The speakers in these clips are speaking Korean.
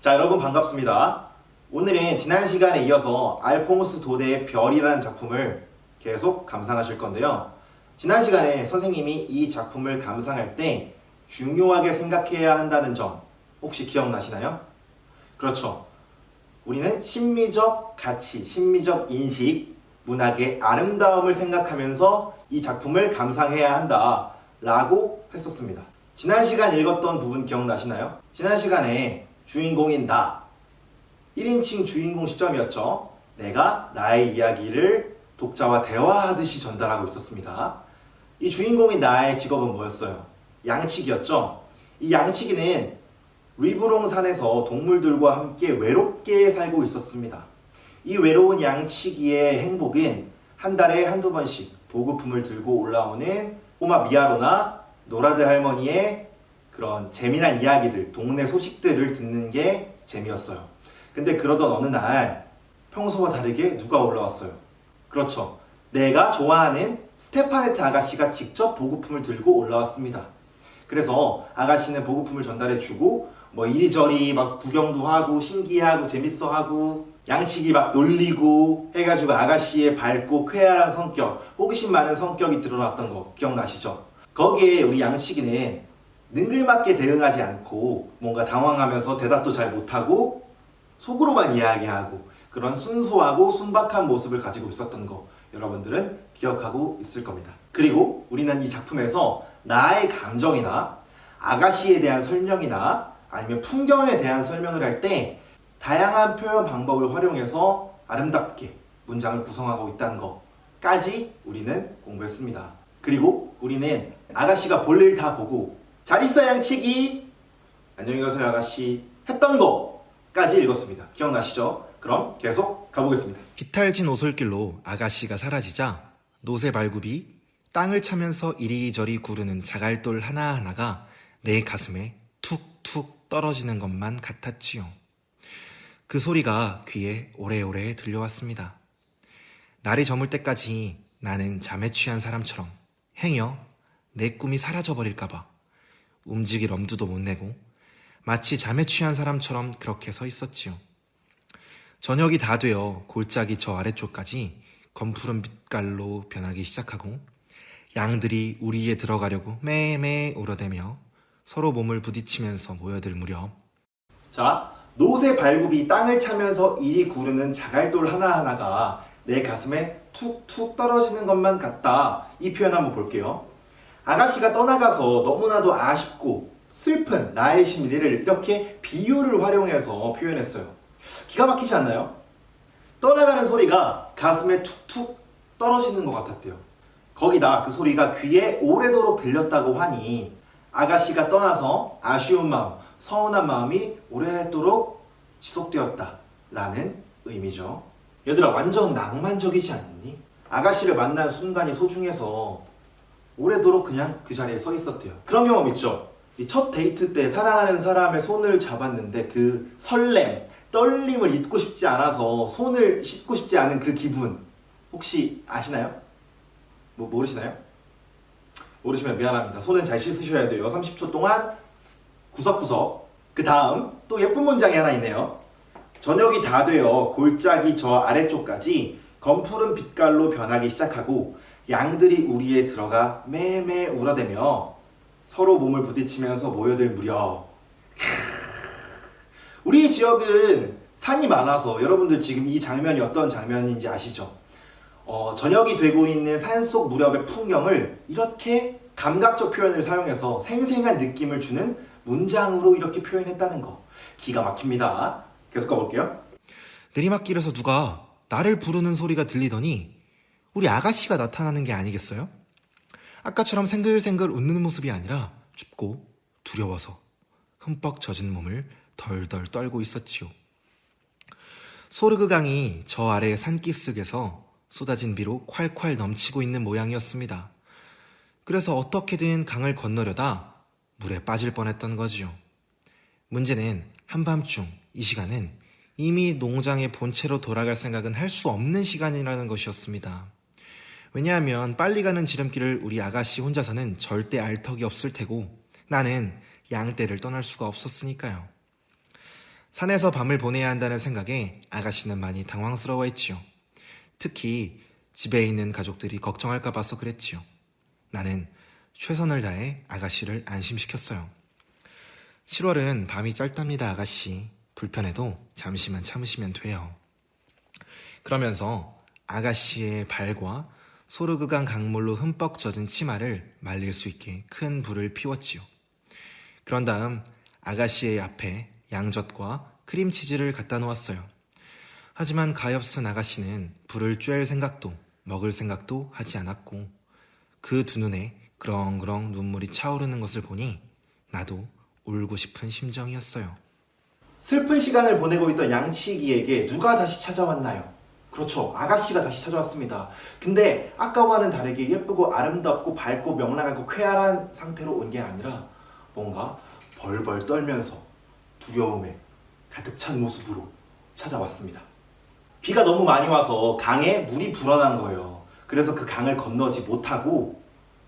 자, 여러분 반갑습니다. 오늘은 지난 시간에 이어서 알퐁스 도데의 별이라는 작품을 계속 감상하실 건데요. 지난 시간에 선생님이 이 작품을 감상할 때 중요하게 생각해야 한다는 점 혹시 기억나시나요? 그렇죠. 우리는 심미적 가치, 심미적 인식, 문학의 아름다움을 생각하면서 이 작품을 감상해야 한다 라고 했었습니다. 지난 시간 읽었던 부분 기억나시나요? 지난 시간에 주인공인 나 1인칭 주인공 시점이었죠. 내가 나의 이야기를 독자와 대화하듯이 전달하고 있었습니다. 이 주인공인 나의 직업은 뭐였어요? 양치기였죠. 이 양치기는 리브롱산에서 동물들과 함께 외롭게 살고 있었습니다. 이 외로운 양치기의 행복은 한 달에 한두 번씩 보급품을 들고 올라오는 꼬마 미아로나 노라드 할머니의 그런 재미난 이야기들, 동네 소식들을 듣는 게 재미였어요. 근데 그러던 어느 날 평소와 다르게 누가 올라왔어요. 그렇죠. 내가 좋아하는 스테파네트 아가씨가 직접 보급품을 들고 올라왔습니다. 그래서 아가씨는 보급품을 전달해주고 뭐 이리저리 막 구경도 하고 신기해하고 재밌어하고 양치기 막 놀리고 해가지고 아가씨의 밝고 쾌활한 성격, 호기심 많은 성격이 드러났던 거 기억나시죠? 거기에 우리 양치기는 능글맞게 대응하지 않고 뭔가 당황하면서 대답도 잘 못하고 속으로만 이야기하고 그런 순수하고 순박한 모습을 가지고 있었던 거 여러분들은 기억하고 있을 겁니다. 그리고 우리는 이 작품에서 나의 감정이나 아가씨에 대한 설명이나 아니면 풍경에 대한 설명을 할 때 다양한 표현 방법을 활용해서 아름답게 문장을 구성하고 있다는 것까지 우리는 공부했습니다. 그리고 우리는 아가씨가 볼일 다 보고 잘 있어 양치기 안녕히 가세요 아가씨 했던 거까지 읽었습니다. 기억나시죠? 그럼 계속 가보겠습니다. 비탈진 오솔길로 아가씨가 사라지자 노새발굽이 땅을 차면서 이리저리 구르는 자갈돌 하나하나가 내 가슴에 툭툭 떨어지는 것만 같았지요. 그 소리가 귀에 오래오래 들려왔습니다. 날이 저물 때까지 나는 잠에 취한 사람처럼 행여 내 꿈이 사라져버릴까봐 움직일 엄두도 못 내고 마치 잠에 취한 사람처럼 그렇게 서 있었지요. 저녁이 다 되어 골짜기 저 아래쪽까지 검푸른 빛깔로 변하기 시작하고 양들이 우리에 들어가려고 매매 울어대며 서로 몸을 부딪히면서 모여들 무렵 자, 노새 발굽이 땅을 차면서 이리 구르는 자갈돌 하나하나가 내 가슴에 툭툭 떨어지는 것만 같다. 이 표현 한번 볼게요. 아가씨가 떠나가서 너무나도 아쉽고 슬픈 나의 심리를 이렇게 비유를 활용해서 표현했어요. 기가 막히지 않나요? 떠나가는 소리가 가슴에 툭툭 떨어지는 것 같았대요. 거기다 그 소리가 귀에 오래도록 들렸다고 하니 아가씨가 떠나서 아쉬운 마음, 서운한 마음이 오래도록 지속되었다라는 의미죠. 얘들아 완전 낭만적이지 않니? 아가씨를 만난 순간이 소중해서 오래도록 그냥 그 자리에 서 있었대요. 그런 경험 있죠? 이 첫 데이트 때 사랑하는 사람의 손을 잡았는데 그 설렘, 떨림을 잊고 싶지 않아서 손을 씻고 싶지 않은 그 기분 혹시 아시나요? 모르시나요? 모르시면 미안합니다. 손은 잘 씻으셔야 돼요. 30초 동안 구석구석. 그 다음 또 예쁜 문장이 하나 있네요. 저녁이 다 되어 골짜기 저 아래쪽까지 검푸른 빛깔로 변하기 시작하고 양들이 우리에 들어가 매매 울어대며 서로 몸을 부딪히면서 모여들 무렵. 우리 지역은 산이 많아서 여러분들 지금 이 장면이 어떤 장면인지 아시죠? 저녁이 되고 있는 산속 무렵의 풍경을 이렇게 감각적 표현을 사용해서 생생한 느낌을 주는 문장으로 이렇게 표현했다는 거 기가 막힙니다. 계속 가볼게요. 내리막길에서 누가 나를 부르는 소리가 들리더니 우리 아가씨가 나타나는 게 아니겠어요? 아까처럼 생글생글 웃는 모습이 아니라 춥고 두려워서 흠뻑 젖은 몸을 덜덜 떨고 있었지요. 소르그 강이 저 아래 산기슭에서 쏟아진 비로 콸콸 넘치고 있는 모양이었습니다. 그래서 어떻게든 강을 건너려다 물에 빠질 뻔했던 거지요. 문제는 한밤중 이 시간은 이미 농장의 본체로 돌아갈 생각은 할 수 없는 시간이라는 것이었습니다. 왜냐하면 빨리 가는 지름길을 우리 아가씨 혼자서는 절대 알 턱이 없을 테고 나는 양떼를 떠날 수가 없었으니까요. 산에서 밤을 보내야 한다는 생각에 아가씨는 많이 당황스러워했지요. 특히 집에 있는 가족들이 걱정할까 봐서 그랬지요. 나는 최선을 다해 아가씨를 안심시켰어요. 7월은 밤이 짧답니다, 아가씨. 불편해도 잠시만 참으시면 돼요. 그러면서 아가씨의 발과 소르그강 강물로 흠뻑 젖은 치마를 말릴 수 있게 큰 불을 피웠지요. 그런 다음 아가씨의 앞에 양젓과 크림치즈를 갖다 놓았어요. 하지만 가엾은 아가씨는 불을 쬐을 생각도 먹을 생각도 하지 않았고 그 두 눈에 그렁그렁 눈물이 차오르는 것을 보니 나도 울고 싶은 심정이었어요. 슬픈 시간을 보내고 있던 양치기에게 누가 다시 찾아왔나요? 그렇죠. 아가씨가 다시 찾아왔습니다. 근데 아까와는 다르게 예쁘고 아름답고 밝고 명랑하고 쾌활한 상태로 온 게 아니라 뭔가 벌벌 떨면서 두려움에 가득 찬 모습으로 찾아왔습니다. 비가 너무 많이 와서 강에 물이 불어난 거예요. 그래서 그 강을 건너지 못하고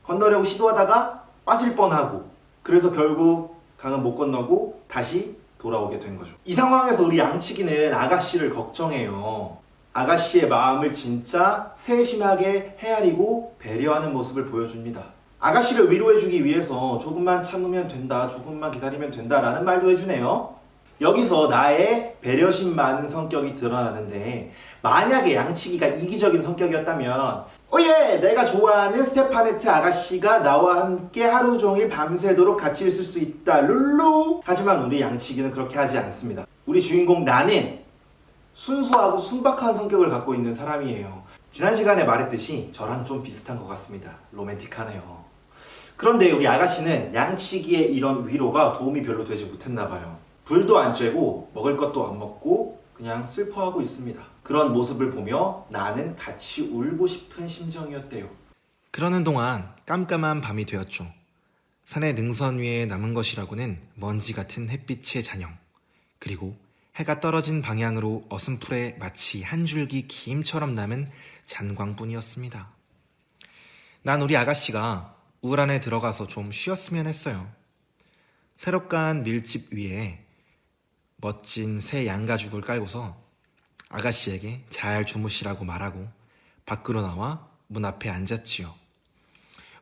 건너려고 시도하다가 빠질 뻔하고 그래서 결국 강은 못 건너고 다시 돌아오게 된 거죠. 이 상황에서 우리 양치기는 아가씨를 걱정해요. 아가씨의 마음을 진짜 세심하게 헤아리고 배려하는 모습을 보여줍니다. 아가씨를 위로해주기 위해서 조금만 참으면 된다, 조금만 기다리면 된다라는 말도 해주네요. 여기서 나의 배려심 많은 성격이 드러나는데 만약에 양치기가 이기적인 성격이었다면 오예! 내가 좋아하는 스테파네트 아가씨가 나와 함께 하루 종일 밤새도록 같이 있을 수 있다 룰루. 하지만 우리 양치기는 그렇게 하지 않습니다. 우리 주인공 나는 순수하고 순박한 성격을 갖고 있는 사람이에요. 지난 시간에 말했듯이 저랑 좀 비슷한 것 같습니다. 로맨틱하네요. 그런데 우리 아가씨는 양치기의 이런 위로가 도움이 별로 되지 못했나 봐요. 불도 안 쬐고 먹을 것도 안 먹고 그냥 슬퍼하고 있습니다. 그런 모습을 보며 나는 같이 울고 싶은 심정이었대요. 그러는 동안 깜깜한 밤이 되었죠. 산의 능선 위에 남은 것이라고는 먼지 같은 햇빛의 잔영, 그리고 해가 떨어진 방향으로 어슴풀에 마치 한 줄기 김처럼 남은 잔광뿐이었습니다. 난 우리 아가씨가 울 안에 들어가서 좀 쉬었으면 했어요. 새로 깐 밀집 위에 멋진 새 양가죽을 깔고서 아가씨에게 잘 주무시라고 말하고 밖으로 나와 문 앞에 앉았지요.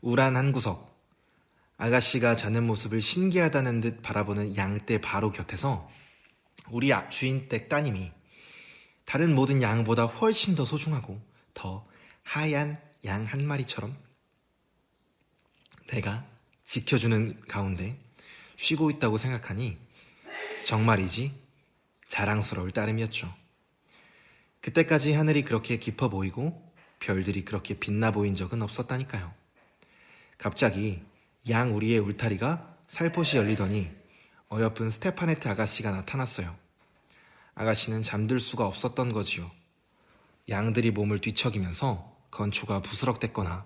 우란 한 구석, 아가씨가 자는 모습을 신기하다는 듯 바라보는 양떼 바로 곁에서 우리 주인댁 따님이 다른 모든 양보다 훨씬 더 소중하고 더 하얀 양 한 마리처럼 내가 지켜주는 가운데 쉬고 있다고 생각하니 정말이지 자랑스러울 따름이었죠. 그때까지 하늘이 그렇게 깊어 보이고 별들이 그렇게 빛나 보인 적은 없었다니까요. 갑자기 양 우리의 울타리가 살포시 열리더니 어여쁜 스테파네트 아가씨가 나타났어요. 아가씨는 잠들 수가 없었던 거지요. 양들이 몸을 뒤척이면서 건초가 부스럭댔거나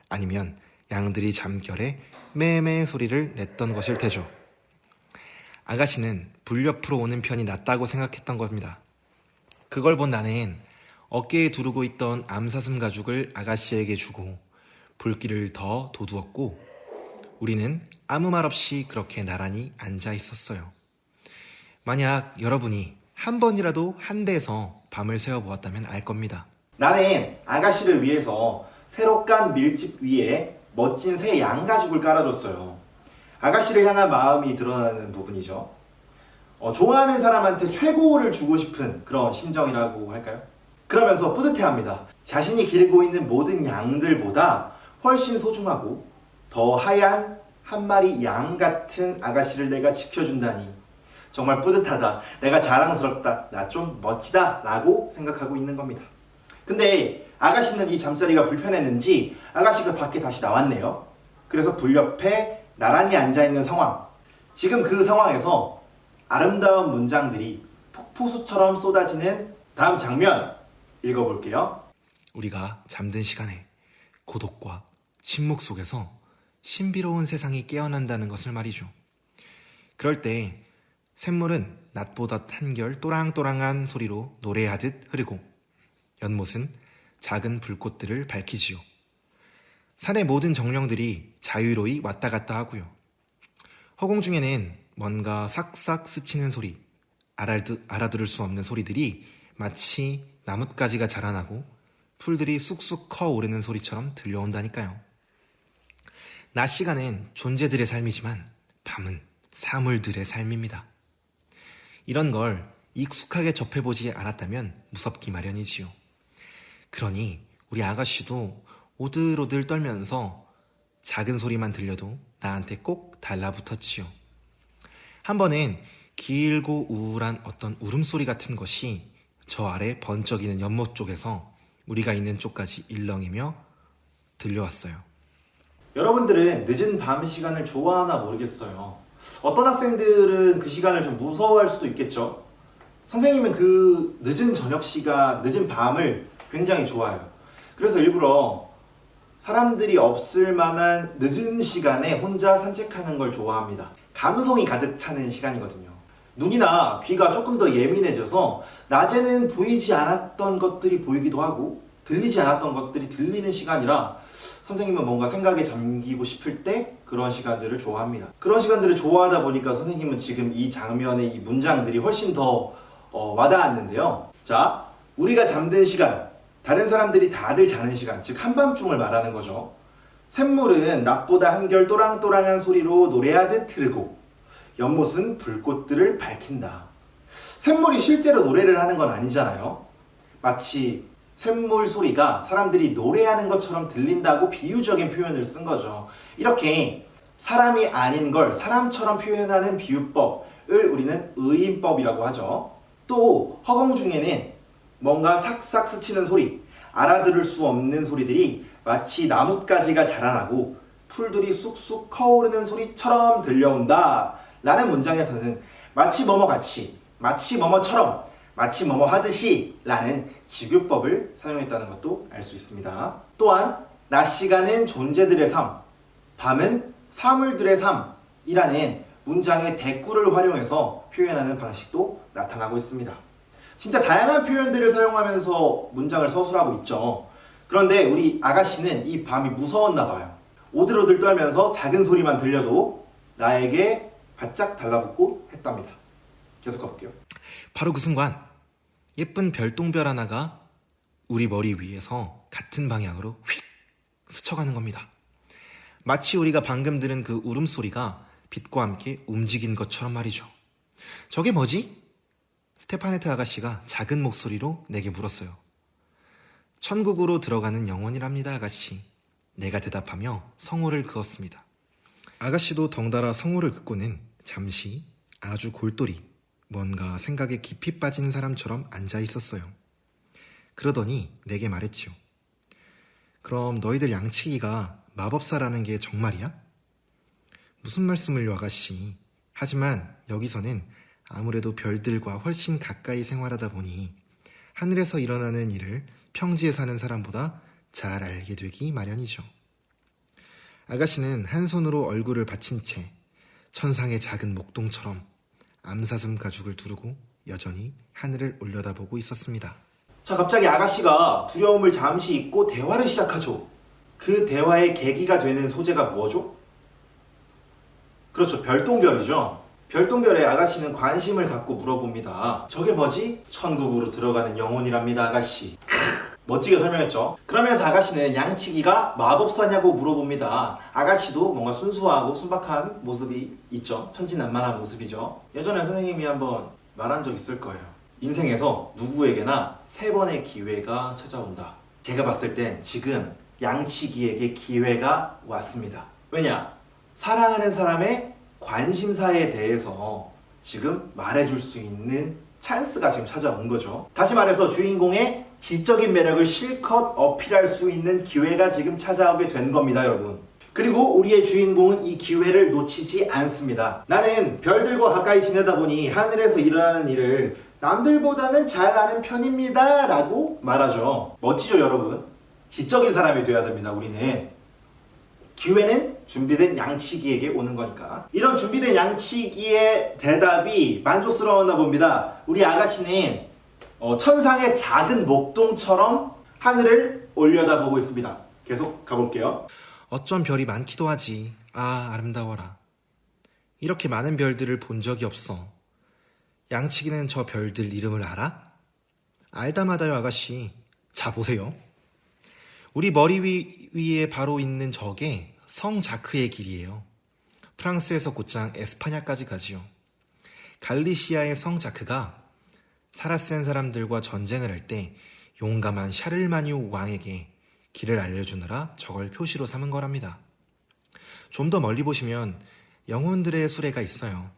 아니면 양들이 잠결에 매매 소리를 냈던 것일 테죠. 아가씨는 불 옆으로 오는 편이 낫다고 생각했던 겁니다. 그걸 본 나는 어깨에 두르고 있던 암사슴 가죽을 아가씨에게 주고 불길을 더 돋우었고 우리는 아무 말 없이 그렇게 나란히 앉아 있었어요. 만약 여러분이 한 번이라도 한 대에서 밤을 새워보았다면 알 겁니다. 나는 아가씨를 위해서 새로 깐 밀집 위에 멋진 새 양가죽을 깔아줬어요. 아가씨를 향한 마음이 드러나는 부분이죠. 좋아하는 사람한테 최고를 주고 싶은 그런 심정이라고 할까요? 그러면서 뿌듯해합니다. 자신이 기르고 있는 모든 양들보다 훨씬 소중하고 더 하얀 한 마리 양 같은 아가씨를 내가 지켜준다니 정말 뿌듯하다, 내가 자랑스럽다, 나 좀 멋지다 라고 생각하고 있는 겁니다. 근데 아가씨는 이 잠자리가 불편했는지 아가씨가 밖에 다시 나왔네요. 그래서 불 옆에 나란히 앉아있는 상황, 지금 그 상황에서 아름다운 문장들이 폭포수처럼 쏟아지는 다음 장면 읽어볼게요. 우리가 잠든 시간에 고독과 침묵 속에서 신비로운 세상이 깨어난다는 것을 말이죠. 그럴 때 샘물은 낮보다 한결 또랑또랑한 소리로 노래하듯 흐르고 연못은 작은 불꽃들을 밝히지요. 산의 모든 정령들이 자유로이 왔다 갔다 하고요. 허공 중에는 뭔가 삭삭 스치는 소리, 알아들을 수 없는 소리들이 마치 나뭇가지가 자라나고 풀들이 쑥쑥 커오르는 소리처럼 들려온다니까요. 낮 시간은 존재들의 삶이지만 밤은 사물들의 삶입니다. 이런 걸 익숙하게 접해보지 않았다면 무섭기 마련이지요. 그러니 우리 아가씨도 오들오들 떨면서 작은 소리만 들려도 나한테 꼭 달라붙었지요. 한 번은 길고 우울한 어떤 울음소리 같은 것이 저 아래 번쩍이는 연못 쪽에서 우리가 있는 쪽까지 일렁이며 들려왔어요. 여러분들은 늦은 밤 시간을 좋아하나 모르겠어요. 어떤 학생들은 그 시간을 좀 무서워할 수도 있겠죠. 선생님은 그 늦은 저녁 시간, 늦은 밤을 굉장히 좋아해요. 그래서 일부러 사람들이 없을 만한 늦은 시간에 혼자 산책하는 걸 좋아합니다. 감성이 가득 차는 시간이거든요. 눈이나 귀가 조금 더 예민해져서 낮에는 보이지 않았던 것들이 보이기도 하고 들리지 않았던 것들이 들리는 시간이라 선생님은 뭔가 생각에 잠기고 싶을 때 그런 시간들을 좋아합니다. 그런 시간들을 좋아하다 보니까 선생님은 지금 이 장면의 이 문장들이 훨씬 더 와닿았는데요. 자, 우리가 잠든 시간, 다른 사람들이 다들 자는 시간, 즉 한밤중을 말하는 거죠. 샘물은 낮보다 한결 또랑또랑한 소리로 노래하듯 흐르고 연못은 불꽃들을 밝힌다. 샘물이 실제로 노래를 하는 건 아니잖아요. 마치 샘물 소리가 사람들이 노래하는 것처럼 들린다고 비유적인 표현을 쓴 거죠. 이렇게 사람이 아닌 걸 사람처럼 표현하는 비유법을 우리는 의인법이라고 하죠. 또 허공 중에는 뭔가 삭삭 스치는 소리, 알아들을 수 없는 소리들이 마치 나뭇가지가 자라나고 풀들이 쑥쑥 커오르는 소리처럼 들려온다 라는 문장에서는 마치 뭐뭐 같이, 마치 뭐뭐처럼, 마치 뭐뭐 하듯이 라는 직유법을 사용했다는 것도 알 수 있습니다. 또한 낮 시간은 존재들의 삶, 밤은 사물들의 삶이라는 문장의 대꾸를 활용해서 표현하는 방식도 나타나고 있습니다. 진짜 다양한 표현들을 사용하면서 문장을 서술하고 있죠. 그런데 우리 아가씨는 이 밤이 무서웠나 봐요. 오들오들 떨면서 작은 소리만 들려도 나에게 바짝 달라붙고 했답니다. 계속 가볼게요. 바로 그 순간 예쁜 별똥별 하나가 우리 머리 위에서 같은 방향으로 휙 스쳐가는 겁니다. 마치 우리가 방금 들은 그 울음소리가 빛과 함께 움직인 것처럼 말이죠. 저게 뭐지? 스테파네트 아가씨가 작은 목소리로 내게 물었어요. 천국으로 들어가는 영혼이랍니다, 아가씨. 내가 대답하며 성호를 그었습니다. 아가씨도 덩달아 성호를 긋고는 잠시 아주 골똘히 뭔가 생각에 깊이 빠진 사람처럼 앉아 있었어요. 그러더니 내게 말했지요. 그럼 너희들 양치기가 마법사라는 게 정말이야? 무슨 말씀을요, 아가씨. 하지만 여기서는 아무래도 별들과 훨씬 가까이 생활하다 보니 하늘에서 일어나는 일을 평지에 사는 사람보다 잘 알게 되기 마련이죠. 아가씨는 한 손으로 얼굴을 받친 채 천상의 작은 목동처럼 암사슴 가죽을 두르고 여전히 하늘을 올려다보고 있었습니다. 자, 갑자기 아가씨가 두려움을 잠시 잊고 대화를 시작하죠. 그 대화의 계기가 되는 소재가 뭐죠? 그렇죠, 별똥별이죠. 별똥별에 아가씨는 관심을 갖고 물어봅니다. 저게 뭐지? 천국으로 들어가는 영혼이랍니다, 아가씨. 멋지게 설명했죠. 그러면서 아가씨는 양치기가 마법사냐고 물어봅니다. 아가씨도 뭔가 순수하고 순박한 모습이 있죠. 천진난만한 모습이죠. 예전에 선생님이 한번 말한 적 있을 거예요. 인생에서 누구에게나 3번의 기회가 찾아온다. 제가 봤을 땐 지금 양치기에게 기회가 왔습니다. 왜냐? 사랑하는 사람의 관심사에 대해서 지금 말해줄 수 있는 찬스가 지금 찾아온 거죠. 다시 말해서 주인공의 지적인 매력을 실컷 어필할 수 있는 기회가 지금 찾아오게 된 겁니다, 여러분. 그리고 우리의 주인공은 이 기회를 놓치지 않습니다. 나는 별들과 가까이 지내다 보니 하늘에서 일어나는 일을 남들보다는 잘 아는 편입니다 라고 말하죠. 멋지죠, 여러분? 지적인 사람이 돼야 됩니다, 우리는. 기회는 준비된 양치기에게 오는 거니까. 이런 준비된 양치기의 대답이 만족스러웠나 봅니다. 우리 아가씨는 천상의 작은 목동처럼 하늘을 올려다보고 있습니다. 계속 가볼게요. 어쩜 별이 많기도 하지. 아, 아름다워라. 이렇게 많은 별들을 본 적이 없어. 양치기는 저 별들 이름을 알아? 알다마다요, 아가씨. 자, 보세요. 우리 머리 위에 바로 있는 저게 성 자크의 길이에요. 프랑스에서 곧장 에스파냐까지 가지요. 갈리시아의 성 자크가 사라센 사람들과 전쟁을 할 때 용감한 샤를마뉴 왕에게 길을 알려주느라 저걸 표시로 삼은 거랍니다. 좀 더 멀리 보시면 영혼들의 수레가 있어요.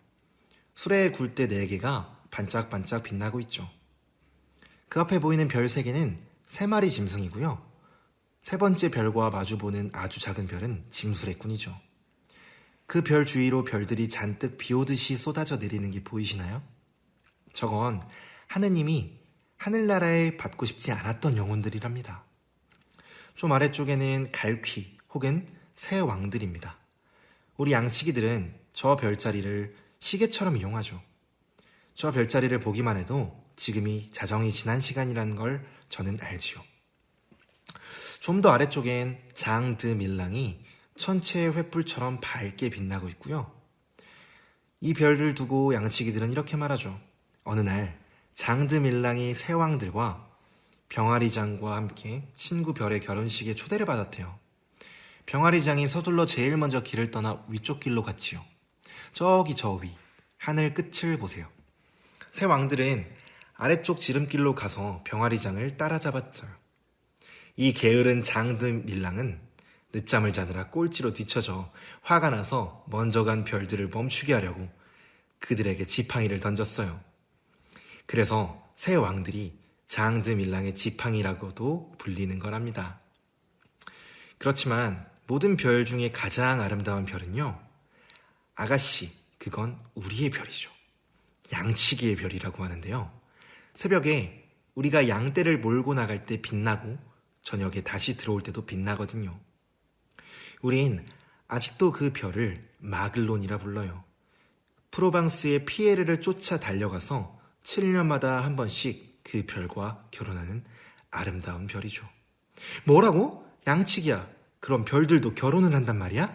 수레의 굴대 4개가 반짝반짝 빛나고 있죠. 그 앞에 보이는 별 3개는 3마리 짐승이고요. 3번째 별과 마주보는 아주 작은 별은 짐수레꾼이죠. 그 별 주위로 별들이 잔뜩 비오듯이 쏟아져 내리는 게 보이시나요? 저건 하느님이 하늘나라에 받고 싶지 않았던 영혼들이랍니다. 좀 아래쪽에는 갈퀴 혹은 새 왕들입니다. 우리 양치기들은 저 별자리를 시계처럼 이용하죠. 저 별자리를 보기만 해도 지금이 자정이 지난 시간이라는 걸 저는 알지요. 좀 더 아래쪽엔 장드 밀랑이 천체의 횃불처럼 밝게 빛나고 있고요. 이 별을 두고 양치기들은 이렇게 말하죠. 어느 날 장드 밀랑이 새 왕들과 병아리장과 함께 친구 별의 결혼식에 초대를 받았대요. 병아리장이 서둘러 제일 먼저 길을 떠나 위쪽 길로 갔지요. 저기 저 위, 하늘 끝을 보세요. 새 왕들은 아래쪽 지름길로 가서 병아리장을 따라잡았어요. 이 게으른 장드 밀랑은 늦잠을 자느라 꼴찌로 뒤처져 화가 나서 먼저 간 별들을 멈추게 하려고 그들에게 지팡이를 던졌어요. 그래서 새 왕들이 장드 밀랑의 지팡이라고도 불리는 거랍니다. 그렇지만 모든 별 중에 가장 아름다운 별은요, 아가씨, 그건 우리의 별이죠. 양치기의 별이라고 하는데요. 새벽에 우리가 양떼를 몰고 나갈 때 빛나고 저녁에 다시 들어올 때도 빛나거든요. 우린 아직도 그 별을 마글론이라 불러요. 프로방스의 피에르를 쫓아 달려가서 7년마다 한 번씩 그 별과 결혼하는 아름다운 별이죠. 뭐라고? 양치기야. 그럼 별들도 결혼을 한단 말이야?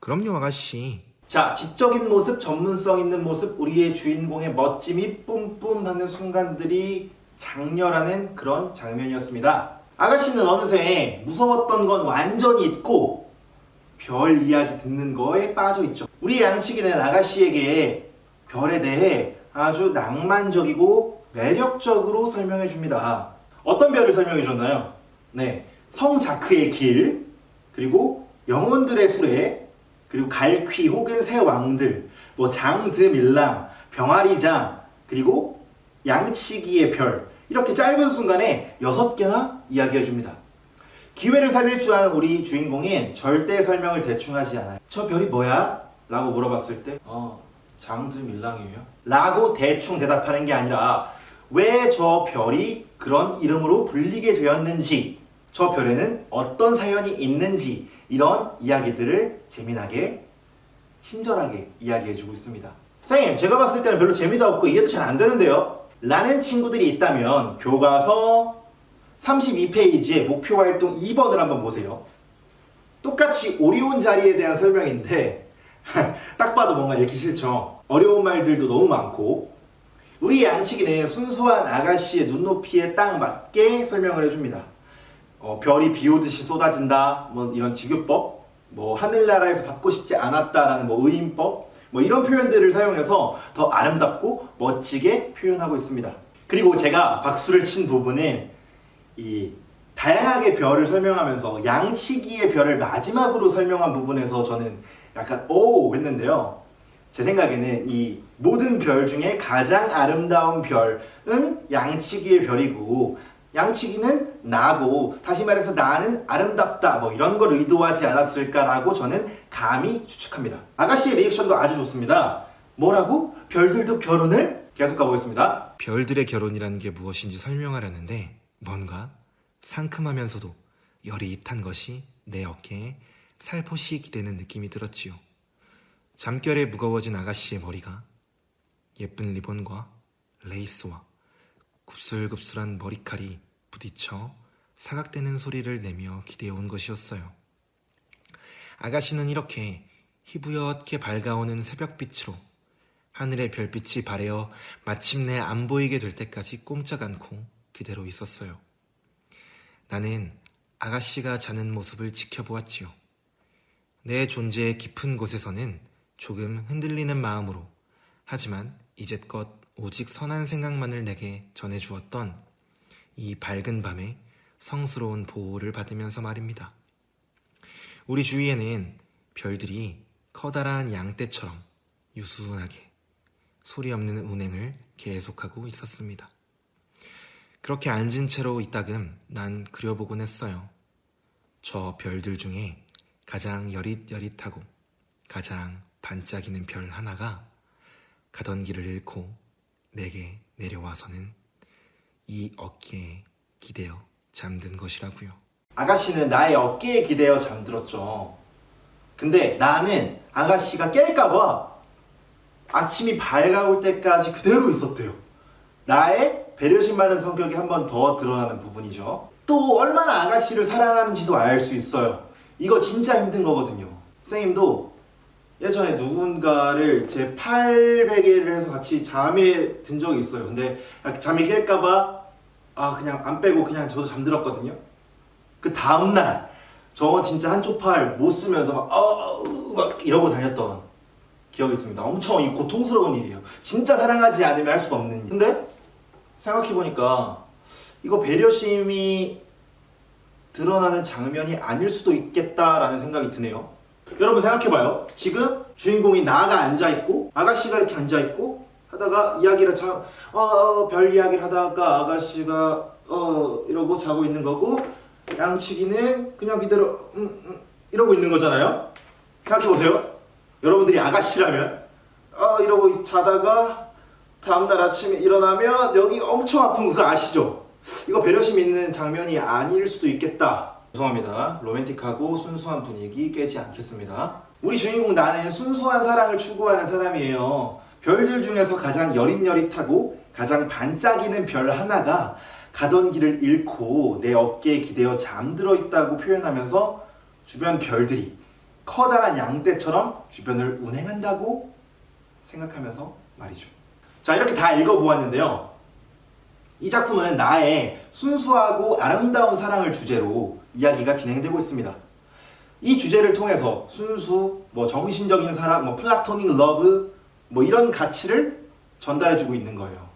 그럼요, 아가씨. 자, 지적인 모습, 전문성 있는 모습, 우리의 주인공의 멋짐이 뿜뿜하는 순간들이 장렬하는 그런 장면이었습니다. 아가씨는 어느새 무서웠던 건 완전히 잊고 별 이야기 듣는 거에 빠져있죠. 우리 양치기는 아가씨에게 별에 대해 아주 낭만적이고 매력적으로 설명해 줍니다. 어떤 별을 설명해 줬나요? 네, 성자크의 길, 그리고 영혼들의 수레, 그리고 갈퀴 혹은 새 왕들, 뭐 장드밀랑, 병아리장, 그리고 양치기의 별, 이렇게 짧은 순간에 6개나 이야기해 줍니다. 기회를 살릴 줄 아는 우리 주인공인 절대 설명을 대충 하지 않아요. 저 별이 뭐야? 라고 물어봤을 때 장드밀랑이에요? 라고 대충 대답하는 게 아니라 왜 저 별이 그런 이름으로 불리게 되었는지, 저 별에는 어떤 사연이 있는지, 이런 이야기들을 재미나게 친절하게 이야기해주고 있습니다. 선생님, 제가 봤을 때는 별로 재미도 없고 이해도 잘 안 되는데요? 라는 친구들이 있다면 교과서 32페이지의 목표활동 2번을 한번 보세요. 똑같이 오리온 자리에 대한 설명인데 딱 봐도 뭔가 읽기 싫죠. 어려운 말들도 너무 많고, 우리 양치기는 순수한 아가씨의 눈높이에 딱 맞게 설명을 해줍니다. 별이 비오듯이 쏟아진다, 뭐 이런 직유법, 뭐 하늘나라에서 받고 싶지 않았다라는 뭐 의인법, 뭐 이런 표현들을 사용해서 더 아름답고 멋지게 표현하고 있습니다. 그리고 제가 박수를 친 부분은 이 다양하게 별을 설명하면서 양치기의 별을 마지막으로 설명한 부분에서 저는 약간 오 했는데요. 제 생각에는 이 모든 별 중에 가장 아름다운 별은 양치기의 별이고, 양치기는 나고, 다시 말해서 나는 아름답다, 뭐 이런 걸 의도하지 않았을까라고 저는 감히 추측합니다. 아가씨의 리액션도 아주 좋습니다. 뭐라고? 별들도 결혼을? 계속 가보겠습니다. 별들의 결혼이라는 게 무엇인지 설명하려는데 뭔가 상큼하면서도 여릿한 것이 내 어깨에 살포시 기대는 느낌이 들었지요. 잠결에 무거워진 아가씨의 머리가 예쁜 리본과 레이스와 굽슬굽슬한 머리칼이 부딪혀 사각대는 소리를 내며 기대어온 것이었어요. 아가씨는 이렇게 희부옇게 밝아오는 새벽빛으로 하늘의 별빛이 바래어 마침내 안 보이게 될 때까지 꼼짝 않고 그대로 있었어요. 나는 아가씨가 자는 모습을 지켜보았지요. 내 존재의 깊은 곳에서는 조금 흔들리는 마음으로, 하지만 이제껏 오직 선한 생각만을 내게 전해주었던 이 밝은 밤에 성스러운 보호를 받으면서 말입니다. 우리 주위에는 별들이 커다란 양떼처럼 유순하게 소리 없는 운행을 계속하고 있었습니다. 그렇게 앉은 채로 이따금 난 그려보곤 했어요. 저 별들 중에 가장 여릿여릿하고 가장 반짝이는 별 하나가 가던 길을 잃고 내게 내려와서는 이 어깨에 기대어 잠든 것이라고요. 아가씨는 나의 어깨에 기대어 잠들었죠. 근데 나는 아가씨가 깰까봐 아침이 밝아올 때까지 그대로 있었대요. 나의 배려심 많은 성격이 한 번 더 드러나는 부분이죠. 또 얼마나 아가씨를 사랑하는지도 알 수 있어요. 이거 진짜 힘든 거거든요. 선생님도 예전에 누군가를 제 팔베개를 해서 같이 잠에 든 적이 있어요. 근데 잠이 깰까봐 그냥 안 빼고 그냥 저도 잠들었거든요. 그 다음날 저 진짜 한쪽 팔 못 쓰면서 막 이러고 다녔던 기억이 있습니다. 엄청 이 고통스러운 일이에요. 진짜 사랑하지 않으면 할 수 없는 일. 근데 생각해보니까 이거 배려심이 드러나는 장면이 아닐 수도 있겠다라는 생각이 드네요. 여러분 생각해봐요. 지금 주인공이 나가 앉아있고 아가씨가 이렇게 앉아있고 하다가 이야기를 별 이야기를 하다가 아가씨가 이러고 자고 있는 거고 양치기는 그냥 그대로 이러고 있는 거잖아요. 생각해보세요. 여러분들이 아가씨라면 이러고 자다가 다음날 아침에 일어나면 여기 엄청 아픈 거 그거 아시죠? 이거 배려심 있는 장면이 아닐 수도 있겠다. 죄송합니다. 로맨틱하고 순수한 분위기 깨지 않겠습니다. 우리 주인공 나는 순수한 사랑을 추구하는 사람이에요. 별들 중에서 가장 여릿여릿하고 가장 반짝이는 별 하나가 가던 길을 잃고 내 어깨에 기대어 잠들어 있다고 표현하면서 주변 별들이 커다란 양떼처럼 주변을 운행한다고 생각하면서 말이죠. 자, 이렇게 다 읽어보았는데요. 이 작품은 나의 순수하고 아름다운 사랑을 주제로 이야기가 진행되고 있습니다. 이 주제를 통해서 순수, 정신적인 사랑, 플라토닉 러브, 이런 가치를 전달해주고 있는 거예요.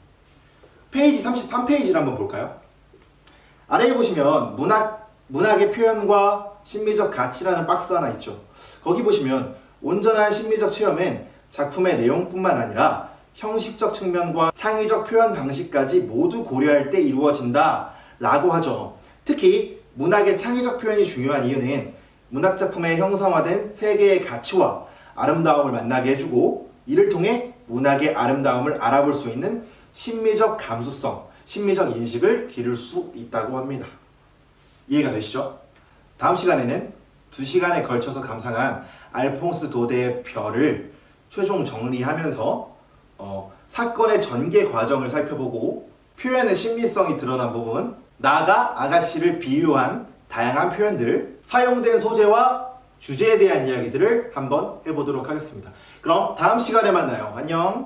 페이지 33페이지를 한번 볼까요? 아래에 보시면 문학의 표현과 심미적 가치라는 박스 하나 있죠. 거기 보시면 온전한 심미적 체험은 작품의 내용뿐만 아니라 형식적 측면과 창의적 표현 방식까지 모두 고려할 때 이루어진다 라고 하죠. 특히 문학의 창의적 표현이 중요한 이유는 문학작품에 형성화된 세계의 가치와 아름다움을 만나게 해주고 이를 통해 문학의 아름다움을 알아볼 수 있는 심미적 감수성, 심미적 인식을 기를 수 있다고 합니다. 이해가 되시죠? 다음 시간에는 2시간에 걸쳐서 감상한 알퐁스 도데의 별을 최종 정리하면서 사건의 전개 과정을 살펴보고 표현의 신비성이 드러난 부분, 나가 아가씨를 비유한 다양한 표현들, 사용된 소재와 주제에 대한 이야기들을 한번 해보도록 하겠습니다. 그럼 다음 시간에 만나요. 안녕.